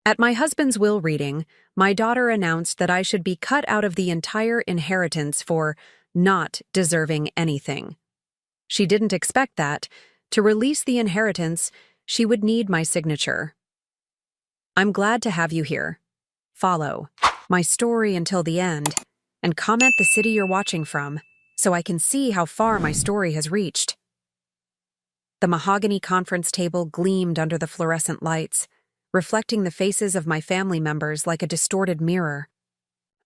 At my husband's will reading, my daughter announced that I should be cut out of the entire inheritance for not deserving anything. She didn't expect that. To release the inheritance, she would need my signature. I'm glad to have you here. Follow my story until the end, and comment the city you're watching from, so I can see how far my story has reached. The mahogany conference table gleamed under the fluorescent lights, reflecting the faces of my family members like a distorted mirror.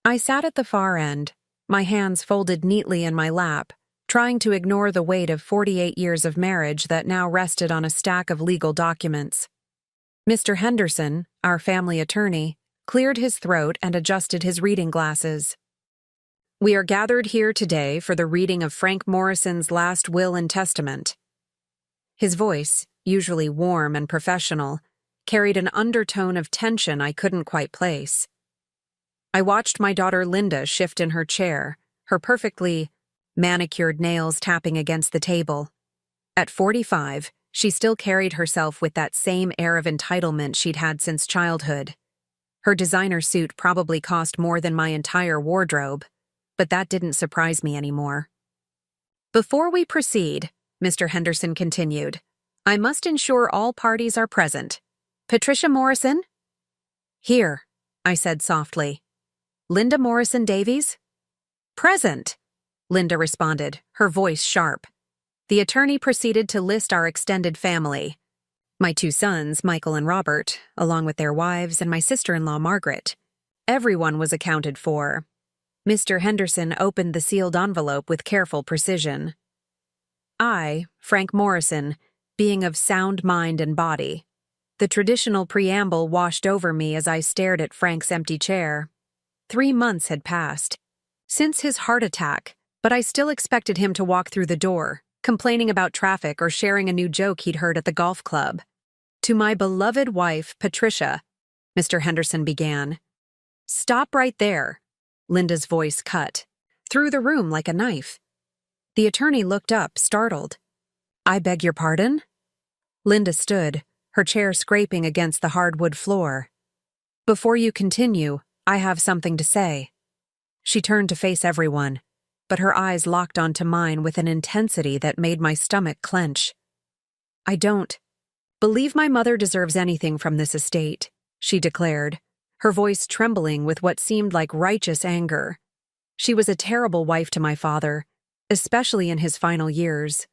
I sat at the far end, my hands folded neatly in my lap, trying to ignore the weight of 48 years of marriage that now rested on a stack of legal documents. Mr. Henderson, our family attorney, cleared his throat and adjusted his reading glasses. We are gathered here today for the reading of Frank Morrison's last will and testament. His voice, usually warm and professional, carried an undertone of tension I couldn't quite place. I watched my daughter Linda shift in her chair, her perfectly manicured nails tapping against the table. At 45, she still carried herself with that same air of entitlement she'd had since childhood. Her designer suit probably cost more than my entire wardrobe, but that didn't surprise me anymore. Before we proceed, Mr. Henderson continued, I must ensure all parties are present. Patricia Morrison? Here, I said softly. Linda Morrison Davies? Present, Linda responded, her voice sharp. The attorney proceeded to list our extended family. My two sons, Michael and Robert, along with their wives, and my sister-in-law, Margaret. Everyone was accounted for. Mr. Henderson opened the sealed envelope with careful precision. I, Frank Morrison, being of sound mind and body. The traditional preamble washed over me as I stared at Frank's empty chair. 3 months had passed since his heart attack, but I still expected him to walk through the door, complaining about traffic or sharing a new joke he'd heard at the golf club. To my beloved wife, Patricia, Mr. Henderson began. Stop right there, Linda's voice cut through the room like a knife. The attorney looked up, startled. I beg your pardon? Linda stood, her chair scraping against the hardwood floor. Before you continue, I have something to say. She turned to face everyone, but her eyes locked onto mine with an intensity that made my stomach clench. I don't believe my mother deserves anything from this estate, she declared, her voice trembling with what seemed like righteous anger. She was a terrible wife to my father, especially in his final years.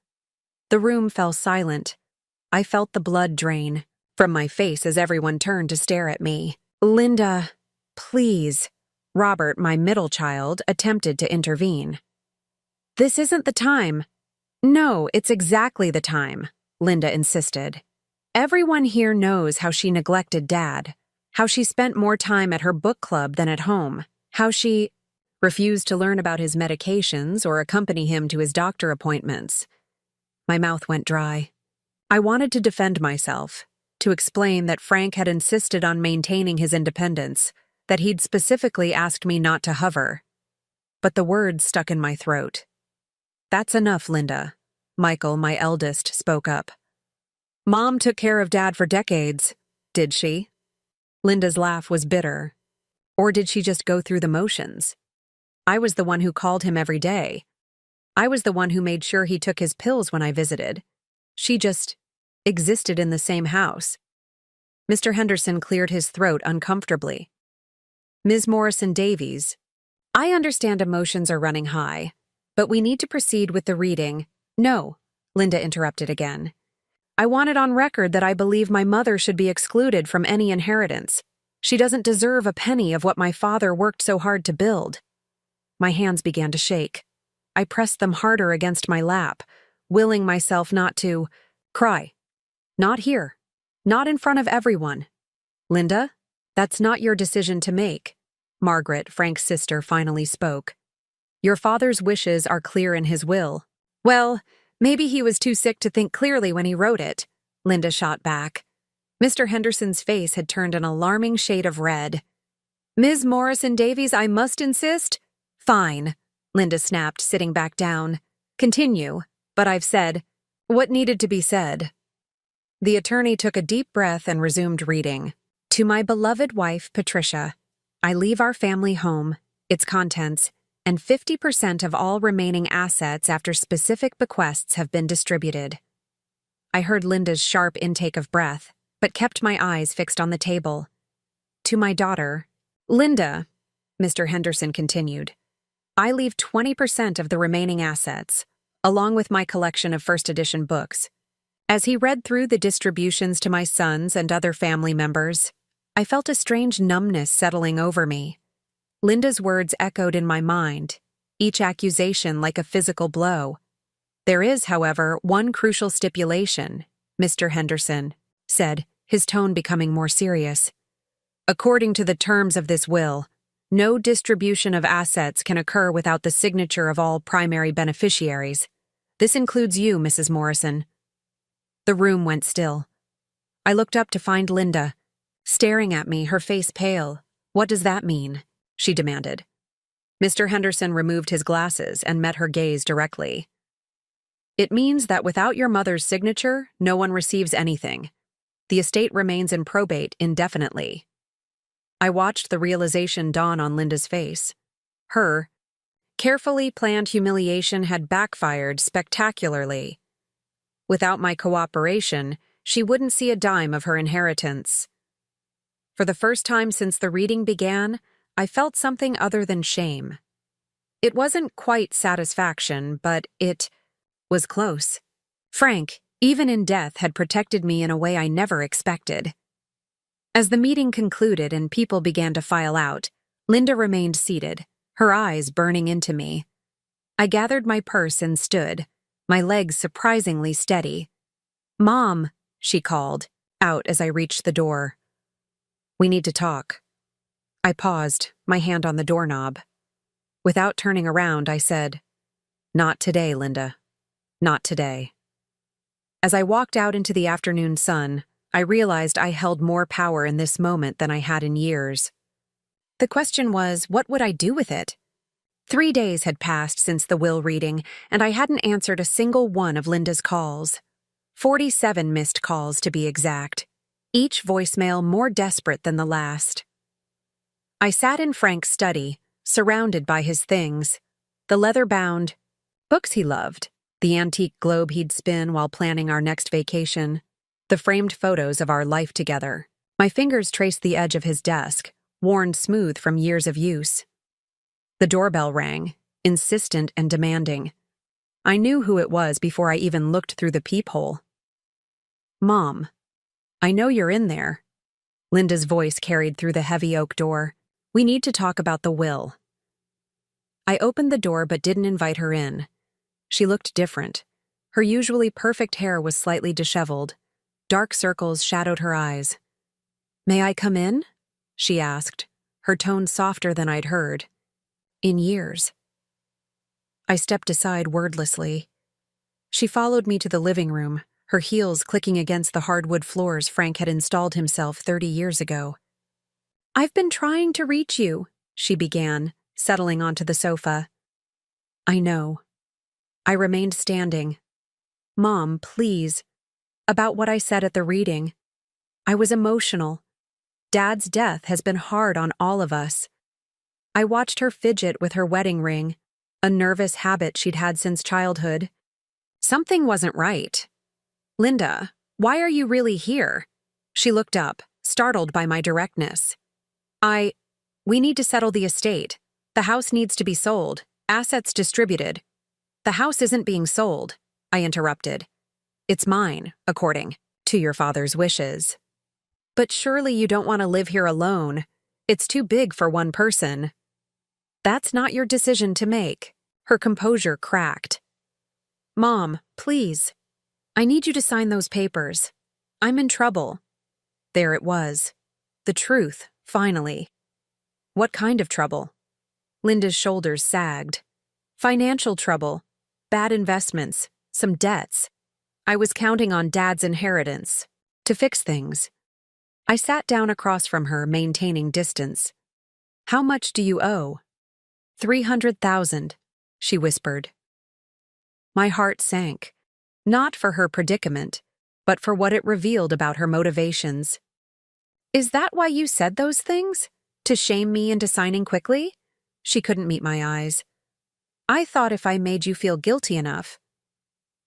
The room fell silent. I felt the blood drain from my face as everyone turned to stare at me. Linda, please. Robert, my middle child, attempted to intervene. This isn't the time. No, it's exactly the time, Linda insisted. Everyone here knows how she neglected Dad, how she spent more time at her book club than at home, how she refused to learn about his medications or accompany him to his doctor appointments. My mouth went dry. I wanted to defend myself, to explain that Frank had insisted on maintaining his independence, that he'd specifically asked me not to hover. But the words stuck in my throat. That's enough, Linda. Michael, my eldest, spoke up. Mom took care of Dad for decades, did she? Linda's laugh was bitter. Or did she just go through the motions? I was the one who called him every day. I was the one who made sure he took his pills when I visited. She just existed in the same house. Mr. Henderson cleared his throat uncomfortably. Ms. Morrison Davies, I understand emotions are running high, but we need to proceed with the reading. No, Linda interrupted again. I want it on record that I believe my mother should be excluded from any inheritance. She doesn't deserve a penny of what my father worked so hard to build. My hands began to shake. I pressed them harder against my lap, willing myself not to cry. Not here. Not in front of everyone. Linda, that's not your decision to make. Margaret, Frank's sister, finally spoke. Your father's wishes are clear in his will. Well, maybe he was too sick to think clearly when he wrote it, Linda shot back. Mr. Henderson's face had turned an alarming shade of red. Ms. Morrison Davies, I must insist. Fine, Linda snapped, sitting back down. Continue, but I've said what needed to be said. The attorney took a deep breath and resumed reading. To my beloved wife, Patricia, I leave our family home, its contents, and 50% of all remaining assets after specific bequests have been distributed. I heard Linda's sharp intake of breath, but kept my eyes fixed on the table. To my daughter, Linda, Mr. Henderson continued, I leave 20% of the remaining assets, along with my collection of first edition books. As he read through the distributions to my sons and other family members, I felt a strange numbness settling over me. Linda's words echoed in my mind, each accusation like a physical blow. There is, however, one crucial stipulation, Mr. Henderson said, his tone becoming more serious. According to the terms of this will, no distribution of assets can occur without the signature of all primary beneficiaries. This includes you, Mrs. Morrison. The room went still. I looked up to find Linda, staring at me, her face pale. What does that mean? She demanded. Mr. Henderson removed his glasses and met her gaze directly. It means that without your mother's signature, no one receives anything. The estate remains in probate indefinitely. I watched the realization dawn on Linda's face. Her carefully planned humiliation had backfired spectacularly. Without my cooperation, she wouldn't see a dime of her inheritance. For the first time since the reading began, I felt something other than shame. It wasn't quite satisfaction, but it was close. Frank, even in death, had protected me in a way I never expected. As the meeting concluded and people began to file out, Linda remained seated, her eyes burning into me. I gathered my purse and stood, my legs surprisingly steady. "Mom," she called, out as I reached the door. "We need to talk." I paused, my hand on the doorknob. Without turning around, I said, "Not today, Linda. Not today." As I walked out into the afternoon sun, I realized I held more power in this moment than I had in years. The question was, what would I do with it? 3 days had passed since the will reading, and I hadn't answered a single one of Linda's calls. 47 missed calls, to be exact, each voicemail more desperate than the last. I sat in Frank's study, surrounded by his things, the leather-bound books he loved, the antique globe he'd spin while planning our next vacation, the framed photos of our life together. My fingers traced the edge of his desk, worn smooth from years of use. The doorbell rang, insistent and demanding. I knew who it was before I even looked through the peephole. "Mom, I know you're in there." Linda's voice carried through the heavy oak door. "We need to talk about the will." I opened the door but didn't invite her in. She looked different. Her usually perfect hair was slightly disheveled. Dark circles shadowed her eyes. "May I come in?" she asked, her tone softer than I'd heard in years. I stepped aside wordlessly. She followed me to the living room, her heels clicking against the hardwood floors Frank had installed himself 30 years ago. "I've been trying to reach you," she began, settling onto the sofa. "I know." I remained standing. "Mom, please." About what I said at the reading. I was emotional. Dad's death has been hard on all of us. I watched her fidget with her wedding ring, a nervous habit she'd had since childhood. Something wasn't right. "Linda, why are you really here?" She looked up, startled by my directness. We need to settle the estate. The house needs to be sold, assets distributed." "The house isn't being sold," I interrupted. "It's mine, according to your father's wishes." "But surely you don't want to live here alone. It's too big for one person." "That's not your decision to make." Her composure cracked. "Mom, please. I need you to sign those papers. I'm in trouble." There it was. The truth, finally. What kind of trouble? Linda's shoulders sagged. "Financial trouble. Bad investments. Some debts. I was counting on Dad's inheritance to fix things." I sat down across from her, maintaining distance. "How much do you owe?" 300,000, she whispered. My heart sank, not for her predicament, but for what it revealed about her motivations. Is that why you said those things? To shame me into signing quickly? She couldn't meet my eyes. I thought if I made you feel guilty enough.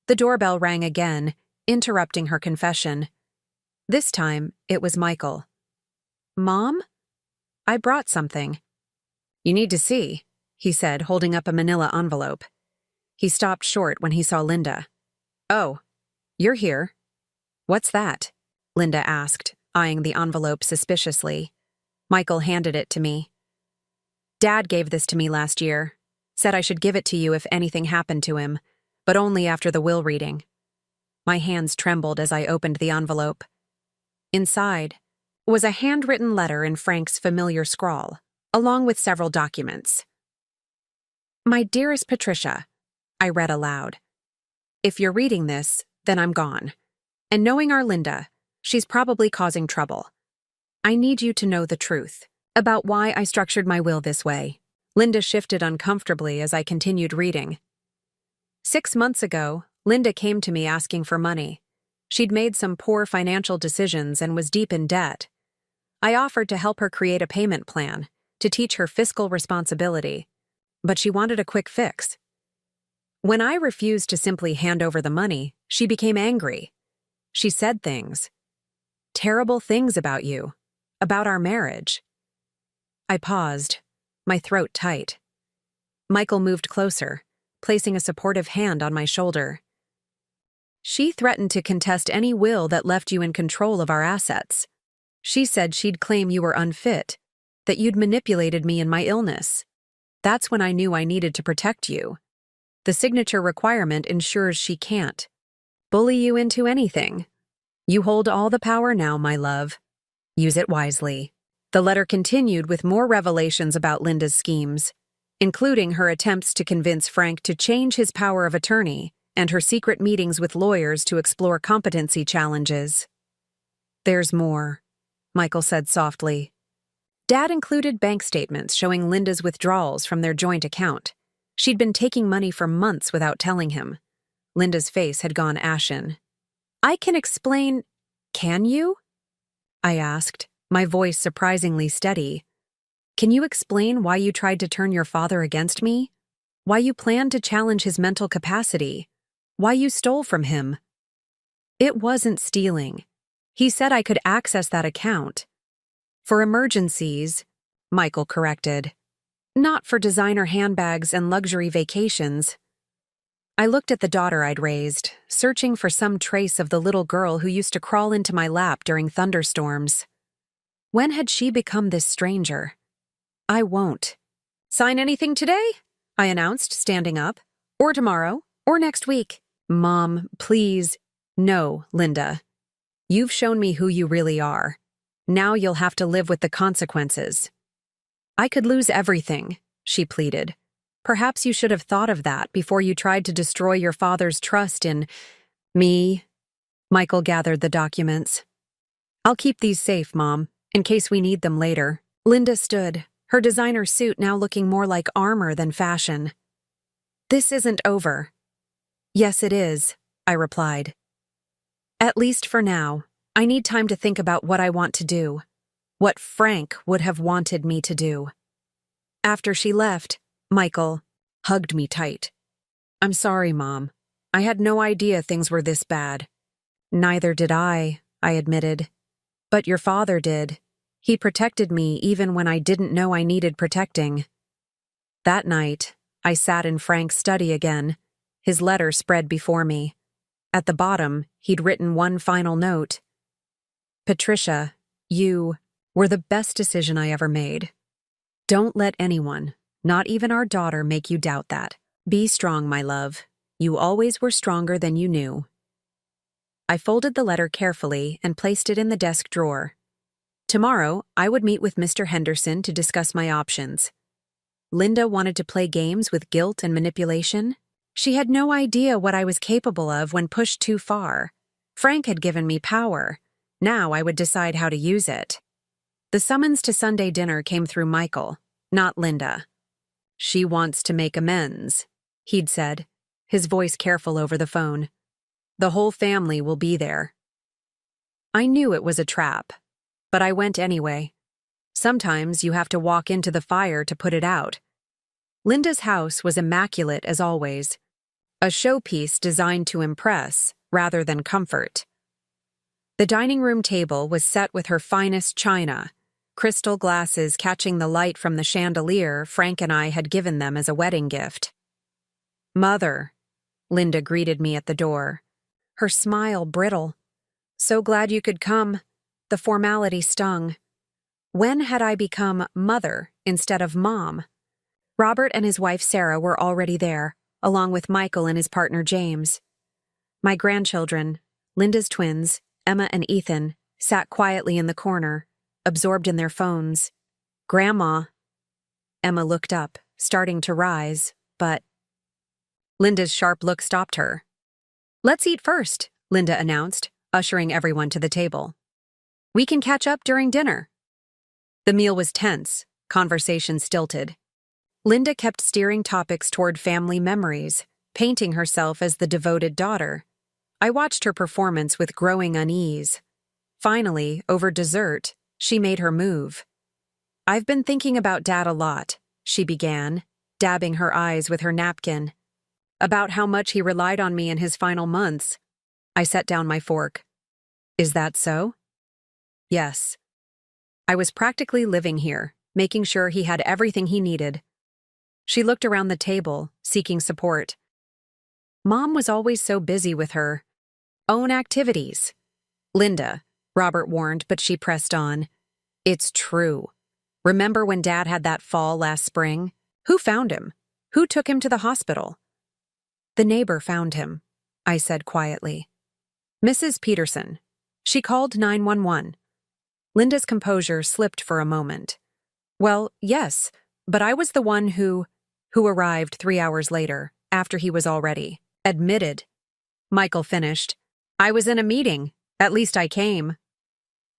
The doorbell rang again, interrupting her confession. This time, it was Michael. Mom? I brought something. You need to see, he said, holding up a manila envelope. He stopped short when he saw Linda. Oh, you're here. What's that? Linda asked, eyeing the envelope suspiciously. Michael handed it to me. Dad gave this to me last year. Said I should give it to you if anything happened to him, but only after the will reading. My hands trembled as I opened the envelope. Inside was a handwritten letter in Frank's familiar scrawl, along with several documents. My dearest Patricia, I read aloud. If you're reading this, then I'm gone. And knowing our Linda, she's probably causing trouble. I need you to know the truth about why I structured my will this way. Linda shifted uncomfortably as I continued reading. 6 months ago, Linda came to me asking for money. She'd made some poor financial decisions and was deep in debt. I offered to help her create a payment plan, to teach her fiscal responsibility, but she wanted a quick fix. When I refused to simply hand over the money, she became angry. She said things. Terrible things about you, about our marriage. I paused, my throat tight. Michael moved closer, placing a supportive hand on my shoulder. She threatened to contest any will that left you in control of our assets. She said she'd claim you were unfit, that you'd manipulated me in my illness. That's when I knew I needed to protect you. The signature requirement ensures she can't bully you into anything. You hold all the power now, my love. Use it wisely. The letter continued with more revelations about Linda's schemes, including her attempts to convince Frank to change his power of attorney and her secret meetings with lawyers to explore competency challenges. There's more, Michael said softly. Dad included bank statements showing Linda's withdrawals from their joint account. She'd been taking money for months without telling him. Linda's face had gone ashen. I can explain. Can you? I asked, my voice surprisingly steady. Can you explain why you tried to turn your father against me? Why you planned to challenge his mental capacity? Why you stole from him? It wasn't stealing. He said I could access that account. For emergencies, Michael corrected. Not for designer handbags and luxury vacations. I looked at the daughter I'd raised, searching for some trace of the little girl who used to crawl into my lap during thunderstorms. When had she become this stranger? I won't. Sign anything today? I announced, standing up. Or tomorrow, or next week. Mom, please. No, Linda. You've shown me who you really are. Now you'll have to live with the consequences. I could lose everything, she pleaded. Perhaps you should have thought of that before you tried to destroy your father's trust in me. Michael gathered the documents. I'll keep these safe, Mom, in case we need them later. Linda stood, her designer suit now looking more like armor than fashion. This isn't over. Yes, it is, I replied. At least for now, I need time to think about what I want to do. What Frank would have wanted me to do. After she left, Michael hugged me tight. I'm sorry, Mom. I had no idea things were this bad. Neither did I admitted. But your father did. He protected me even when I didn't know I needed protecting. That night, I sat in Frank's study again, his letter spread before me. At the bottom, he'd written one final note. Patricia, you were the best decision I ever made. Don't let anyone, not even our daughter, make you doubt that. Be strong, my love. You always were stronger than you knew. I folded the letter carefully and placed it in the desk drawer. Tomorrow, I would meet with Mr. Henderson to discuss my options. Linda wanted to play games with guilt and manipulation. She had no idea what I was capable of when pushed too far. Frank had given me power. Now I would decide how to use it. The summons to Sunday dinner came through Michael, not Linda. She wants to make amends, he'd said, his voice careful over the phone. The whole family will be there. I knew it was a trap. but I went anyway. Sometimes you have to walk into the fire to put it out. Linda's house was immaculate as always, a showpiece designed to impress rather than comfort. The dining room table was set with her finest china, crystal glasses catching the light from the chandelier Frank and I had given them as a wedding gift. "Mother," Linda greeted me at the door, her smile brittle. "So glad you could come." The formality stung. When had I become mother instead of mom? Robert and his wife Sarah were already there, along with Michael and his partner James. My grandchildren, Linda's twins, Emma and Ethan, sat quietly in the corner, absorbed in their phones. "Grandma." Emma looked up, starting to rise, but Linda's sharp look stopped her. "Let's eat first," Linda announced, ushering everyone to the table. "We can catch up during dinner." The meal was tense, conversation stilted. Linda kept steering topics toward family memories, painting herself as the devoted daughter. I watched her performance with growing unease. Finally, over dessert, she made her move. "I've been thinking about Dad a lot," she began, dabbing her eyes with her napkin. "About how much he relied on me in his final months." I set down my fork. "Is that so?" "Yes. I was practically living here, making sure he had everything he needed." She looked around the table, seeking support. "Mom was always so busy with her own activities." "Linda," Robert warned, but she pressed on. "It's true. Remember when Dad had that fall last spring? Who found him? Who took him to the hospital?" "The neighbor found him," I said quietly. "Mrs. Peterson. She called 911. Linda's composure slipped for a moment. "Well, yes, but I was the one who arrived 3 hours later, after he was already admitted." Michael finished. "I was in a meeting. At least I came."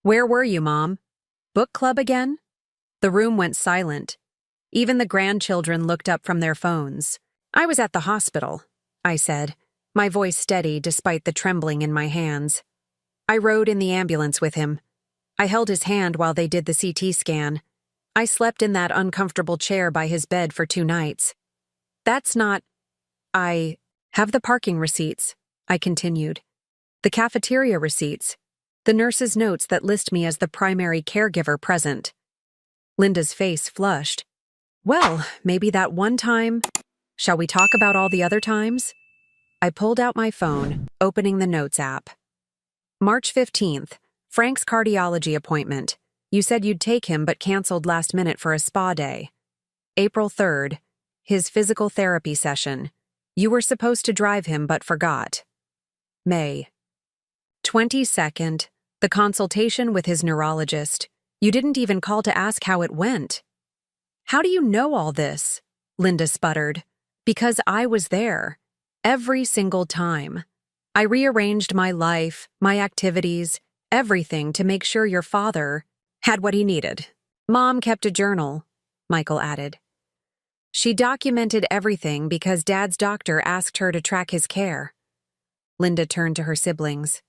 "Where were you, Mom? Book club again?" The room went silent. Even the grandchildren looked up from their phones. "I was at the hospital," I said, my voice steady despite the trembling in my hands. "I rode in the ambulance with him. I held his hand while they did the CT scan. I slept in that uncomfortable chair by his bed for 2 nights. That's not— I have the parking receipts," I continued. "The cafeteria receipts. The nurse's notes that list me as the primary caregiver present." Linda's face flushed. "Well, maybe that one time— Shall we talk about all the other times?" I pulled out my phone, opening the Notes app. "March 15th, Frank's cardiology appointment. You said you'd take him but canceled last minute for a spa day. April 3rd, his physical therapy session. You were supposed to drive him but forgot. May 22nd, the consultation with his neurologist. You didn't even call to ask how it went." "How do you know all this?" Linda sputtered. "Because I was there. Every single time. I rearranged my life, my activities, everything to make sure your father had what he needed. Mom kept a journal," Michael added. "She documented everything because Dad's doctor asked her to track his care." Linda turned to her siblings.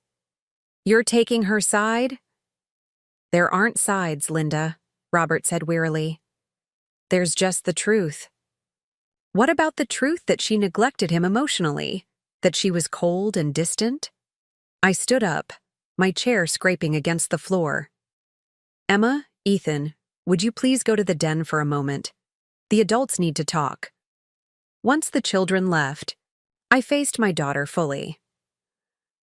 "You're taking her side?" "There aren't sides, Linda," Robert said wearily. "There's just the truth." "What about the truth that she neglected him emotionally? That she was cold and distant?" I stood up, my chair scraping against the floor. "Emma, Ethan, would you please go to the den for a moment? The adults need to talk." Once the children left, I faced my daughter fully.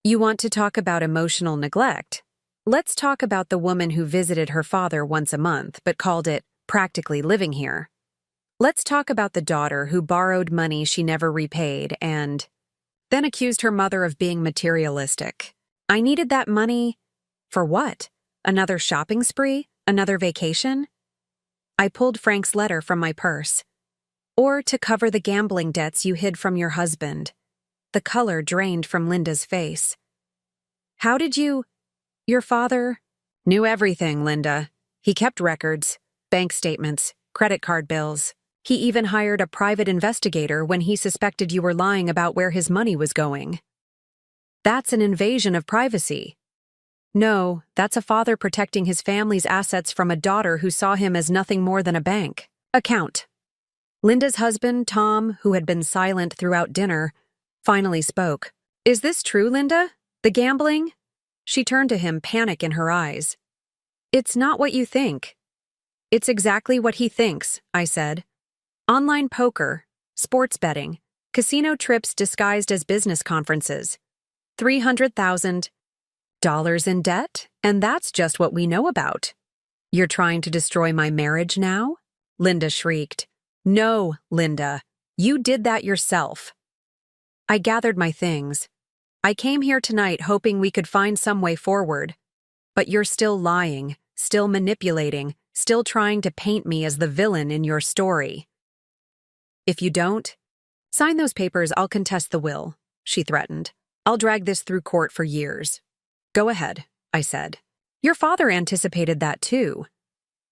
"You want to talk about emotional neglect? Let's talk about the woman who visited her father once a month but called it practically living here. Let's talk about the daughter who borrowed money she never repaid and then accused her mother of being materialistic. I needed that money for what? Another shopping spree? Another vacation?" I pulled Frank's letter from my purse. "Or to cover the gambling debts you hid from your husband." The color drained from Linda's face. "How did you— Your father—" "Knew everything, Linda. He kept records, bank statements, credit card bills. He even hired a private investigator when he suspected you were lying about where his money was going." "That's an invasion of privacy." No, that's a father protecting his family's assets from a daughter who saw him as nothing more than a bank account. Linda's husband, Tom, who had been silent throughout dinner, finally spoke. Is this true, Linda? The gambling? She turned to him, panic in her eyes. It's not what you think. It's exactly what he thinks, I said. Online poker, sports betting, casino trips disguised as business conferences. $300,000 in debt? And that's just what we know about. You're trying to destroy my marriage now? Linda shrieked. No, Linda. You did that yourself. I gathered my things. I came here tonight hoping we could find some way forward. But you're still lying, still manipulating, still trying to paint me as the villain in your story. If you don't, sign those papers, I'll contest the will, she threatened. I'll drag this through court for years. Go ahead, I said. Your father anticipated that too.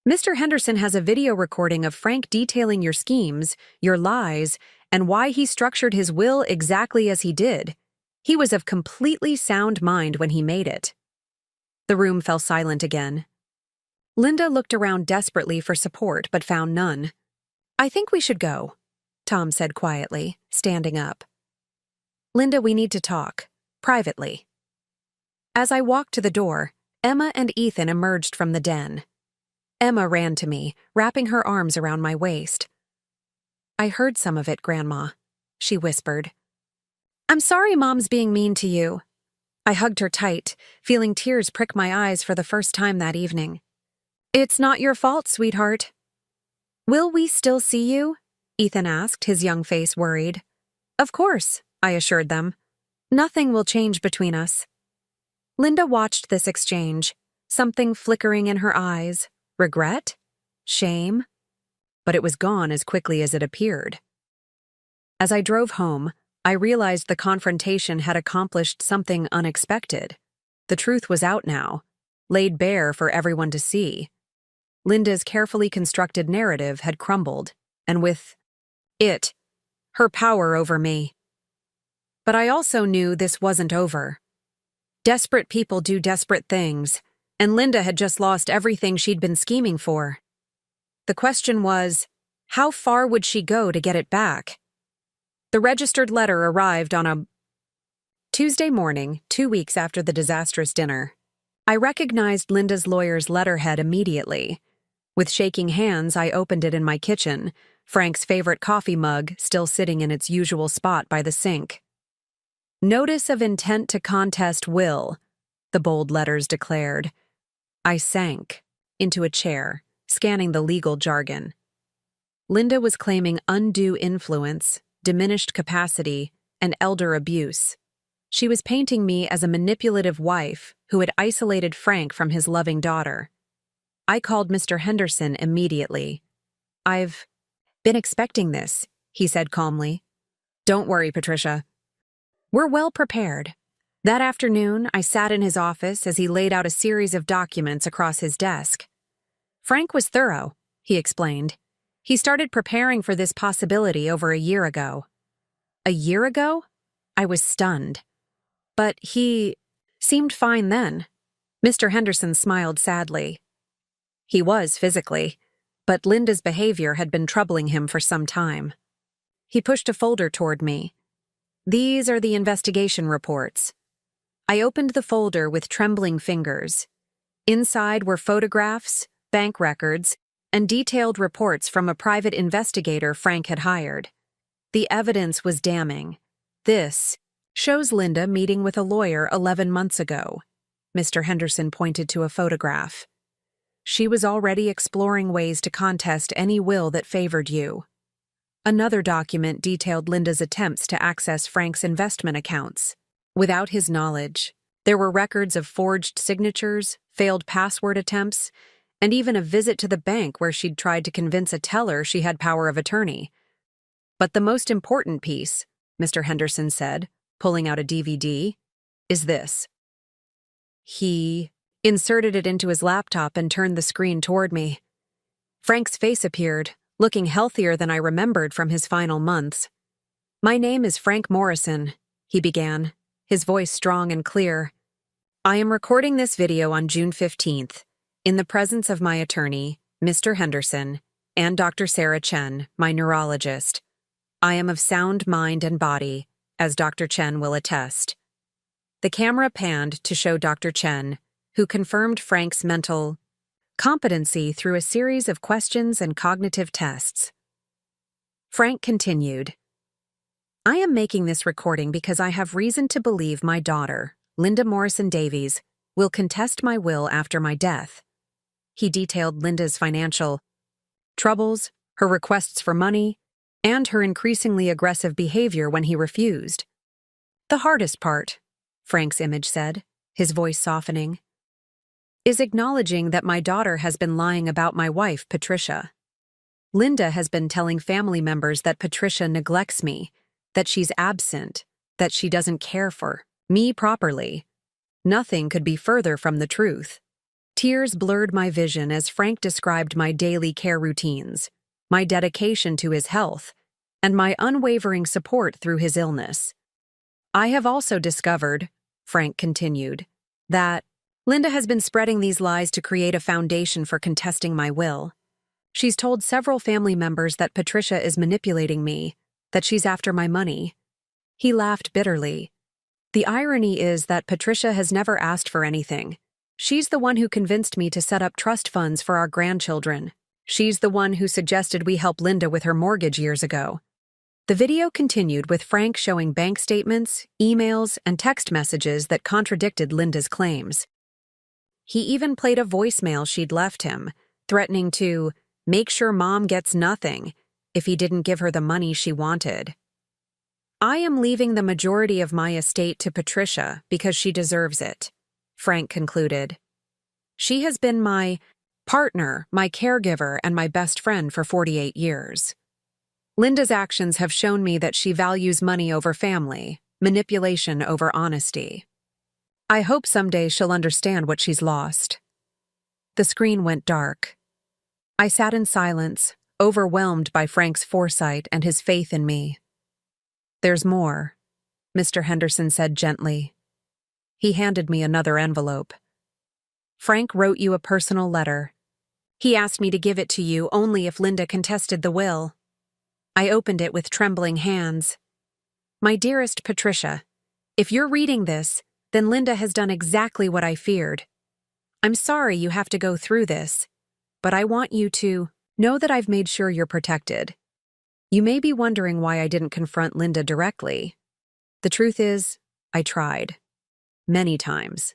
Mr. Henderson has a video recording of Frank detailing your schemes, your lies, and why he structured his will exactly as he did. He was of completely sound mind when he made it. The room fell silent again. Linda looked around desperately for support but found none. I think we should go, Tom said quietly, standing up. Linda, we need to talk, privately. As I walked to the door, Emma and Ethan emerged from the den. Emma ran to me, wrapping her arms around my waist. I heard some of it, Grandma, she whispered. I'm sorry Mom's being mean to you. I hugged her tight, feeling tears prick my eyes for the first time that evening. It's not your fault, sweetheart. Will we still see you? Ethan asked, his young face worried. Of course, I assured them. Nothing will change between us. Linda watched this exchange, something flickering in her eyes. Regret? Shame? But it was gone as quickly as it appeared. As I drove home, I realized the confrontation had accomplished something unexpected. The truth was out now, laid bare for everyone to see. Linda's carefully constructed narrative had crumbled, and with it, her power over me. But I also knew this wasn't over. Desperate people do desperate things, and Linda had just lost everything she'd been scheming for. The question was, how far would she go to get it back? The registered letter arrived on a Tuesday morning, 2 weeks after the disastrous dinner. I recognized Linda's lawyer's letterhead immediately. With shaking hands, I opened it in my kitchen, Frank's favorite coffee mug still sitting in its usual spot by the sink. Notice of intent to contest will, the bold letters declared. I sank into a chair, scanning the legal jargon. Linda was claiming undue influence, diminished capacity, and elder abuse. She was painting me as a manipulative wife who had isolated Frank from his loving daughter. I called Mr. Henderson immediately. I've been expecting this, he said calmly. Don't worry, Patricia. We're well prepared. That afternoon, I sat in his office as he laid out a series of documents across his desk. Frank was thorough, he explained. He started preparing for this possibility over a year ago. A year ago? I was stunned. But he seemed fine then. Mr. Henderson smiled sadly. He was physically, but Linda's behavior had been troubling him for some time. He pushed a folder toward me. These are the investigation reports. I opened the folder with trembling fingers. Inside were photographs, bank records, and detailed reports from a private investigator Frank had hired. The evidence was damning. This shows Linda meeting with a lawyer 11 months ago. Mr. Henderson pointed to a photograph. She was already exploring ways to contest any will that favored you. Another document detailed Linda's attempts to access Frank's investment accounts. Without his knowledge, there were records of forged signatures, failed password attempts, and even a visit to the bank where she'd tried to convince a teller she had power of attorney. But the most important piece, Mr. Henderson said, pulling out a DVD, is this. He inserted it into his laptop and turned the screen toward me. Frank's face appeared, looking healthier than I remembered from his final months. My name is Frank Morrison, he began, his voice strong and clear. I am recording this video on June 15th, in the presence of my attorney, Mr. Henderson, and Dr. Sarah Chen, my neurologist. I am of sound mind and body, as Dr. Chen will attest. The camera panned to show Dr. Chen, who confirmed Frank's mental competency through a series of questions and cognitive tests. Frank continued, I am making this recording because I have reason to believe my daughter, Linda Morrison Davies, will contest my will after my death. He detailed Linda's financial troubles, her requests for money, and her increasingly aggressive behavior when he refused. The hardest part, Frank's image said, his voice softening, is acknowledging that my daughter has been lying about my wife, Patricia. Linda has been telling family members that Patricia neglects me, that she's absent, that she doesn't care for me properly. Nothing could be further from the truth. Tears blurred my vision as Frank described my daily care routines, my dedication to his health, and my unwavering support through his illness. I have also discovered, Frank continued, that Linda has been spreading these lies to create a foundation for contesting my will. She's told several family members that Patricia is manipulating me, that she's after my money. He laughed bitterly. The irony is that Patricia has never asked for anything. She's the one who convinced me to set up trust funds for our grandchildren. She's the one who suggested we help Linda with her mortgage years ago. The video continued with Frank showing bank statements, emails, and text messages that contradicted Linda's claims. He even played a voicemail she'd left him, threatening to make sure Mom gets nothing if he didn't give her the money she wanted. I am leaving the majority of my estate to Patricia because she deserves it, Frank concluded. She has been my partner, my caregiver, and my best friend for 48 years. Linda's actions have shown me that she values money over family, manipulation over honesty. I hope someday she'll understand what she's lost. The screen went dark. I sat in silence, overwhelmed by Frank's foresight and his faith in me. There's more, Mr. Henderson said gently. He handed me another envelope. Frank wrote you a personal letter. He asked me to give it to you only if Linda contested the will. I opened it with trembling hands. My dearest Patricia, if you're reading this, then Linda has done exactly what I feared. I'm sorry you have to go through this, but I want you to know that I've made sure you're protected. You may be wondering why I didn't confront Linda directly. The truth is, I tried. Many times.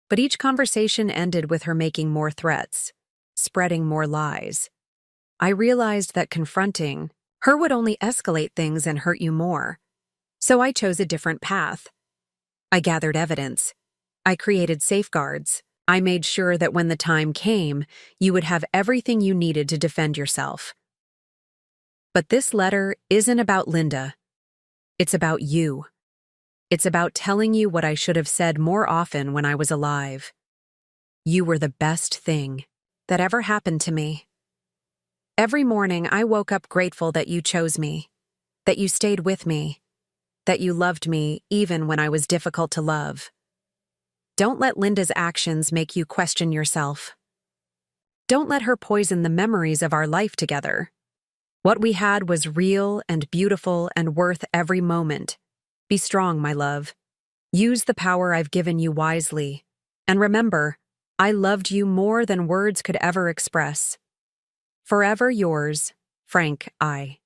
But each conversation ended with her making more threats, spreading more lies. I realized that confronting her would only escalate things and hurt you more. So I chose a different path. I gathered evidence. I created safeguards. I made sure that when the time came, you would have everything you needed to defend yourself. But this letter isn't about Linda. It's about you. It's about telling you what I should have said more often when I was alive. You were the best thing that ever happened to me. Every morning I woke up grateful that you chose me, that you stayed with me, that you loved me even when I was difficult to love. Don't let Linda's actions make you question yourself. Don't let her poison the memories of our life together. What we had was real and beautiful and worth every moment. Be strong, my love. Use the power I've given you wisely. And remember, I loved you more than words could ever express. Forever yours, Frank. I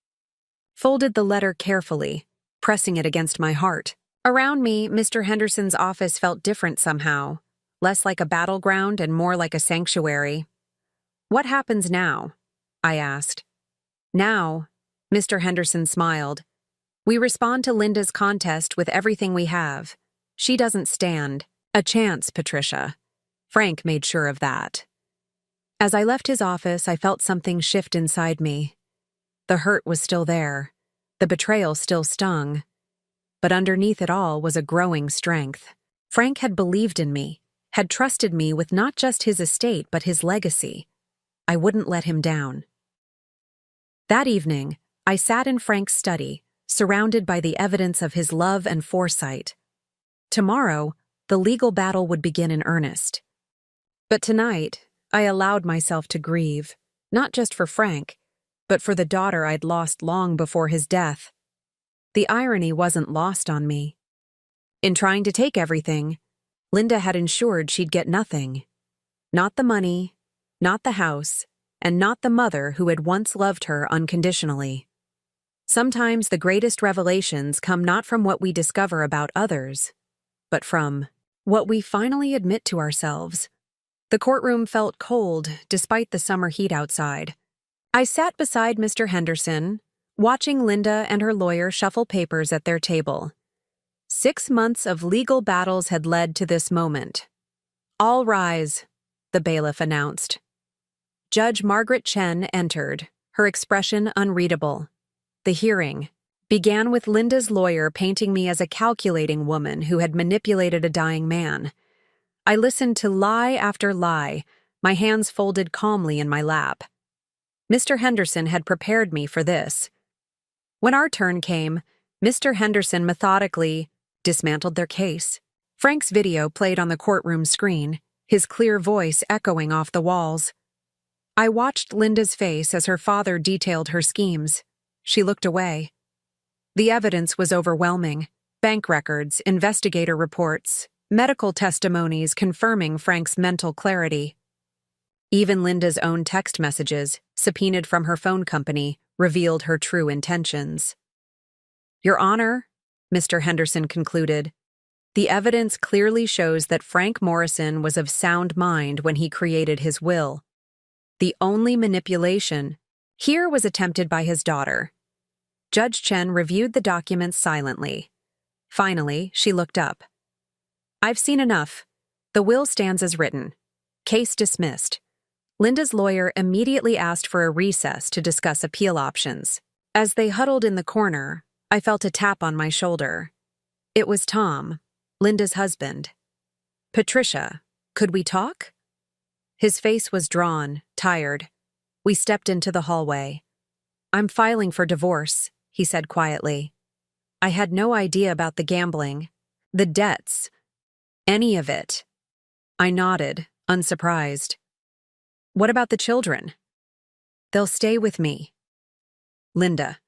folded the letter carefully, pressing it against my heart. Around me, Mr. Henderson's office felt different somehow, less like a battleground and more like a sanctuary. What happens now? I asked. Now, Mr. Henderson smiled. We respond to Linda's contest with everything we have. She doesn't stand a chance, Patricia. Frank made sure of that. As I left his office, I felt something shift inside me. The hurt was still there. The betrayal still stung. But underneath it all was a growing strength. Frank had believed in me, had trusted me with not just his estate but his legacy. I wouldn't let him down. That evening, I sat in Frank's study, surrounded by the evidence of his love and foresight. Tomorrow, the legal battle would begin in earnest. But tonight, I allowed myself to grieve, not just for Frank, but for the daughter I'd lost long before his death. The irony wasn't lost on me. In trying to take everything, Linda had ensured she'd get nothing. Not the money, not the house, and not the mother who had once loved her unconditionally. Sometimes the greatest revelations come not from what we discover about others, but from what we finally admit to ourselves. The courtroom felt cold despite the summer heat outside. I sat beside Mr. Henderson, watching Linda and her lawyer shuffle papers at their table. 6 months of legal battles had led to this moment. "All rise," the bailiff announced. Judge Margaret Chen entered, her expression unreadable. The hearing began with Linda's lawyer painting me as a calculating woman who had manipulated a dying man. I listened to lie after lie, my hands folded calmly in my lap. Mr. Henderson had prepared me for this. When our turn came, Mr. Henderson methodically dismantled their case. Frank's video played on the courtroom screen, his clear voice echoing off the walls. I watched Linda's face as her father detailed her schemes. She looked away. The evidence was overwhelming. Bank records, investigator reports, medical testimonies confirming Frank's mental clarity. Even Linda's own text messages, subpoenaed from her phone company, revealed her true intentions. "Your Honor," Mr. Henderson concluded, "the evidence clearly shows that Frank Morrison was of sound mind when he created his will. The only manipulation here was attempted by his daughter." Judge Chen reviewed the documents silently. Finally, she looked up. "I've seen enough. The will stands as written. Case dismissed." Linda's lawyer immediately asked for a recess to discuss appeal options. As they huddled in the corner, I felt a tap on my shoulder. It was Tom, Linda's husband. "Patricia, could we talk?" His face was drawn, tired. We stepped into the hallway. "I'm filing for divorce," he said quietly. I had no idea about the gambling, the debts, any of it. I nodded, unsurprised. "What about the children?" "They'll stay with me." "Linda,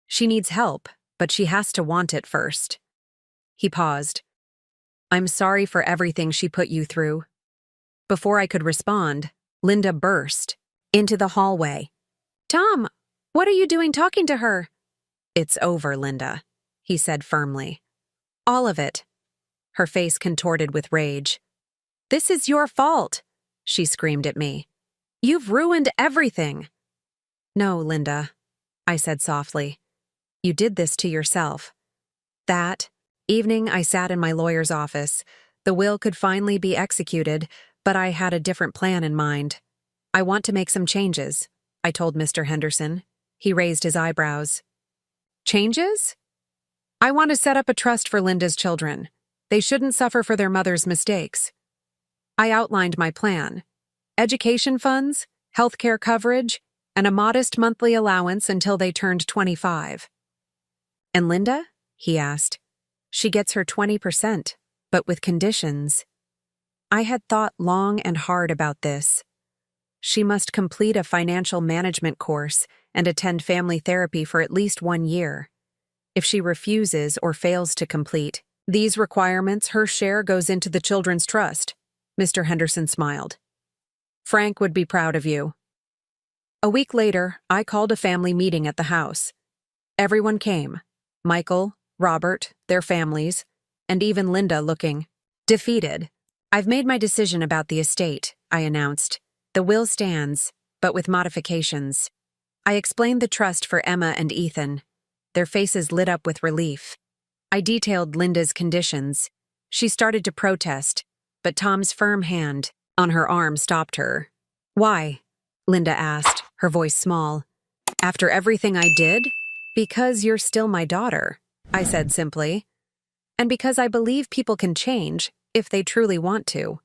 she needs help, but she has to want it first." He paused. "I'm sorry for everything she put you through." Before I could respond, Linda burst into the hallway. "Tom, what are you doing talking to her?" "It's over, Linda," he said firmly. "All of it." Her face contorted with rage. "This is your fault," she screamed at me. "You've ruined everything." "No, Linda," I said softly. "You did this to yourself." That evening, I sat in my lawyer's office. The will could finally be executed, but I had a different plan in mind. "I want to make some changes," I told Mr. Henderson. He raised his eyebrows. "Changes?" "I want to set up a trust for Linda's children. They shouldn't suffer for their mother's mistakes." I outlined my plan. Education funds, healthcare coverage, and a modest monthly allowance until they turned 25. "And Linda?" he asked. "She gets her 20%, but with conditions." I had thought long and hard about this. She must complete a financial management course and attend family therapy for at least 1 year. If she refuses or fails to complete these requirements, her share goes into the children's trust. Mr. Henderson smiled. "Frank would be proud of you." A week later, I called a family meeting at the house. Everyone came. Michael, Robert, their families, and even Linda looking defeated. "I've made my decision about the estate," I announced. "The will stands, but with modifications." I explained the trust for Emma and Ethan. Their faces lit up with relief. I detailed Linda's conditions. She started to protest, but Tom's firm hand on her arm stopped her. "Why?" Linda asked, her voice small. "After everything I did?" "Because you're still my daughter," I said simply. "And because I believe people can change if they truly want to."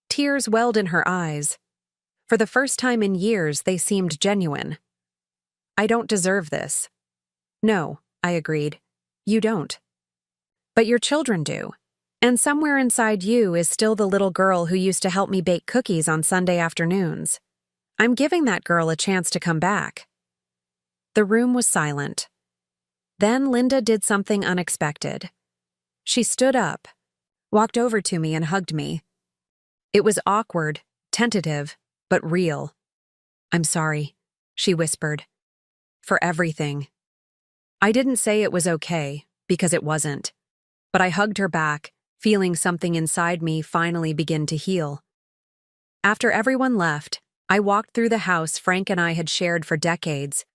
Tears welled in her eyes. For the first time in years, they seemed genuine. "I don't deserve this." "No," I agreed. "You don't. But your children do. And somewhere inside you is still the little girl who used to help me bake cookies on Sunday afternoons. I'm giving that girl a chance to come back." The room was silent. Then Linda did something unexpected. She stood up, walked over to me and hugged me. It was awkward, tentative, but real. "I'm sorry," she whispered. "For everything." I didn't say it was okay, because it wasn't. But I hugged her back, feeling something inside me finally begin to heal. After everyone left, I walked through the house Frank and I had shared for decades.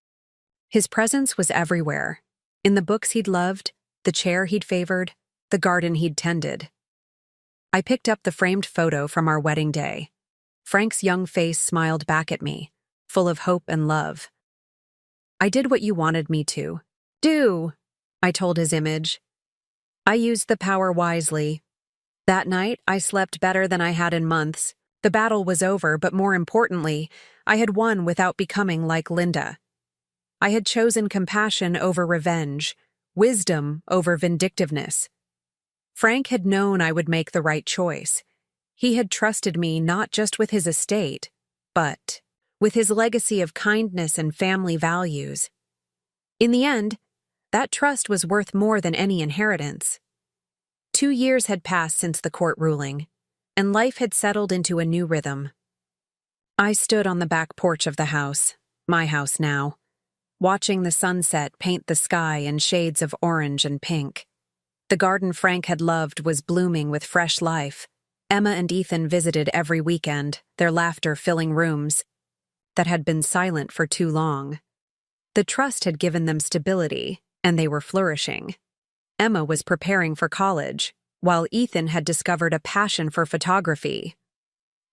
His presence was everywhere. In the books he'd loved, the chair he'd favored, the garden he'd tended. I picked up the framed photo from our wedding day. Frank's young face smiled back at me, full of hope and love. "I did what you wanted me to. Do," I told his image. I used the power wisely. That night, I slept better than I had in months. The battle was over, but more importantly, I had won without becoming like Linda. I had chosen compassion over revenge, wisdom over vindictiveness. Frank had known I would make the right choice. He had trusted me not just with his estate, but with his legacy of kindness and family values. In the end, that trust was worth more than any inheritance. 2 years had passed since the court ruling, and life had settled into a new rhythm. I stood on the back porch of the house, my house now, watching the sunset paint the sky in shades of orange and pink. The garden Frank had loved was blooming with fresh life. Emma and Ethan visited every weekend, their laughter filling rooms that had been silent for too long. The trust had given them stability, and they were flourishing. Emma was preparing for college, while Ethan had discovered a passion for photography.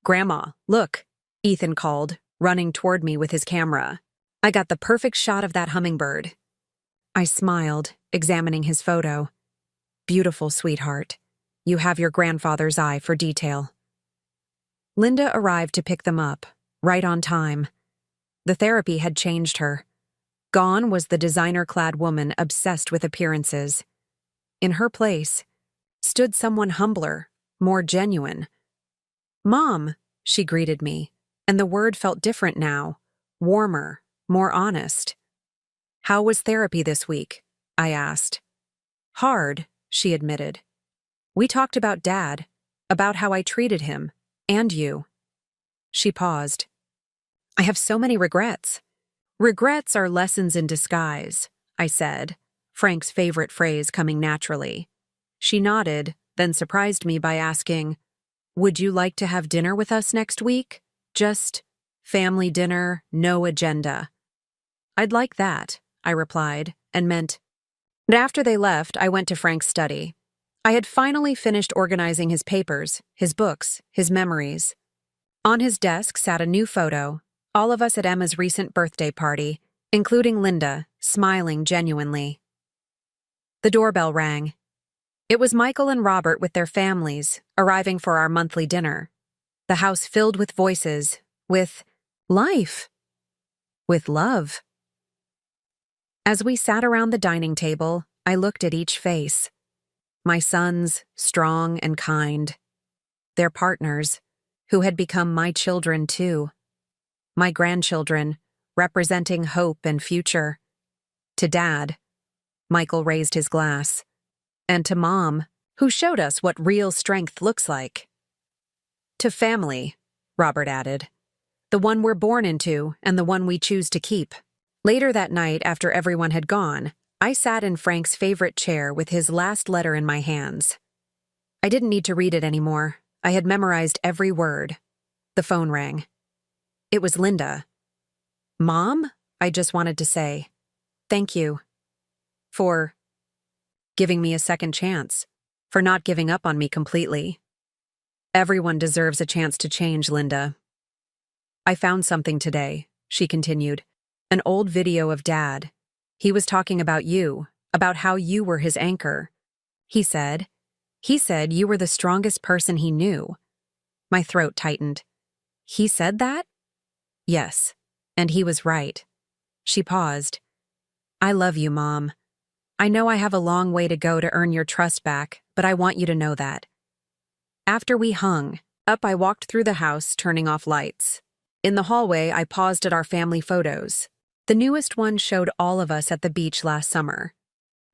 "Grandma, look," Ethan called, running toward me with his camera. "I got the perfect shot of that hummingbird." I smiled, examining his photo. "Beautiful, sweetheart. You have your grandfather's eye for detail." Linda arrived to pick them up, right on time. The therapy had changed her. Gone was the designer-clad woman obsessed with appearances. In her place stood someone humbler, more genuine. "Mom," she greeted me, and the word felt different now, warmer, more honest. "How was therapy this week?" I asked. "Hard," she admitted. "We talked about Dad, about how I treated him, and you." She paused. "I have so many regrets." "Regrets are lessons in disguise," I said, Frank's favorite phrase coming naturally. She nodded, then surprised me by asking, "Would you like to have dinner with us next week? Just family dinner, no agenda." "I'd like that," I replied, and meant. And after they left, I went to Frank's study. I had finally finished organizing his papers, his books, his memories. On his desk sat a new photo, all of us at Emma's recent birthday party, including Linda, smiling genuinely. The doorbell rang. It was Michael and Robert with their families, arriving for our monthly dinner. The house filled with voices, with life, with love. As we sat around the dining table, I looked at each face. My sons, strong and kind. Their partners, who had become my children too. My grandchildren, representing hope and future. To Dad, Michael raised his glass. And to Mom, who showed us what real strength looks like. To family, Robert added. The one we're born into and the one we choose to keep. Later that night, after everyone had gone, I sat in Frank's favorite chair with his last letter in my hands. I didn't need to read it anymore. I had memorized every word. The phone rang. It was Linda. "Mom?" I just wanted to say. "Thank you. For giving me a second chance. For not giving up on me completely. Everyone deserves a chance to change, Linda." "I found something today," she continued. "An old video of Dad. He was talking about you, about how you were his anchor. He said you were the strongest person he knew." My throat tightened. "He said that?" "Yes, and he was right." She paused. "I love you, Mom. I know I have a long way to go to earn your trust back, but I want you to know that. After we hung up, I walked through the house, turning off lights. In the hallway, I paused at our family photos. The newest one showed all of us at the beach last summer,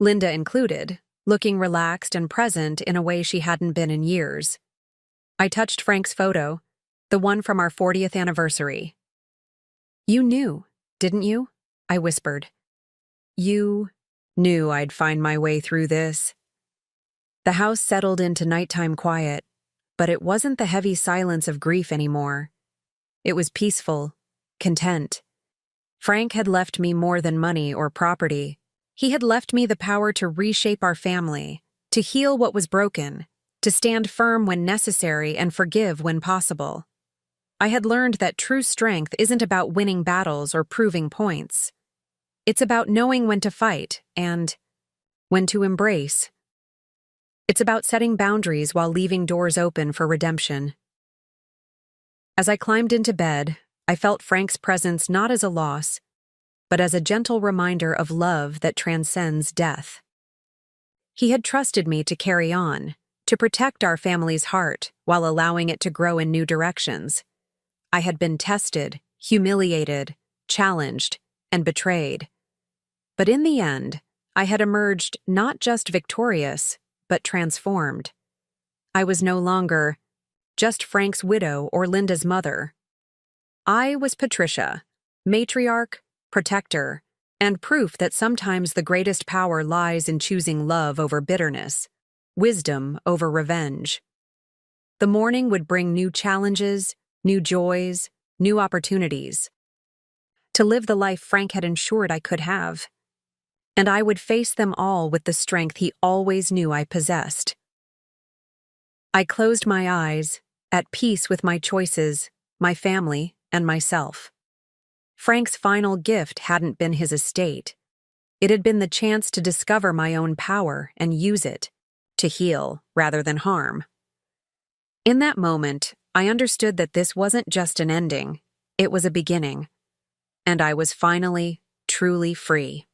Linda included, looking relaxed and present in a way she hadn't been in years. I touched Frank's photo, the one from our 40th anniversary. "You knew, didn't you?" I whispered. "You knew I'd find my way through this." The house settled into nighttime quiet, but it wasn't the heavy silence of grief anymore. It was peaceful, content. Frank had left me more than money or property. He had left me the power to reshape our family, to heal what was broken, to stand firm when necessary and forgive when possible. I had learned that true strength isn't about winning battles or proving points. It's about knowing when to fight and when to embrace. It's about setting boundaries while leaving doors open for redemption. As I climbed into bed, I felt Frank's presence not as a loss, but as a gentle reminder of love that transcends death. He had trusted me to carry on, to protect our family's heart while allowing it to grow in new directions. I had been tested, humiliated, challenged, and betrayed. But in the end, I had emerged not just victorious, but transformed. I was no longer just Frank's widow or Linda's mother. I was Patricia, matriarch, protector, and proof that sometimes the greatest power lies in choosing love over bitterness, wisdom over revenge. The morning would bring new challenges, new joys, new opportunities. To live the life Frank had ensured I could have. And I would face them all with the strength he always knew I possessed. I closed my eyes, at peace with my choices, my family, and myself. Frank's final gift hadn't been his estate. It had been the chance to discover my own power and use it, to heal rather than harm. In that moment, I understood that this wasn't just an ending, it was a beginning. And I was finally, truly free.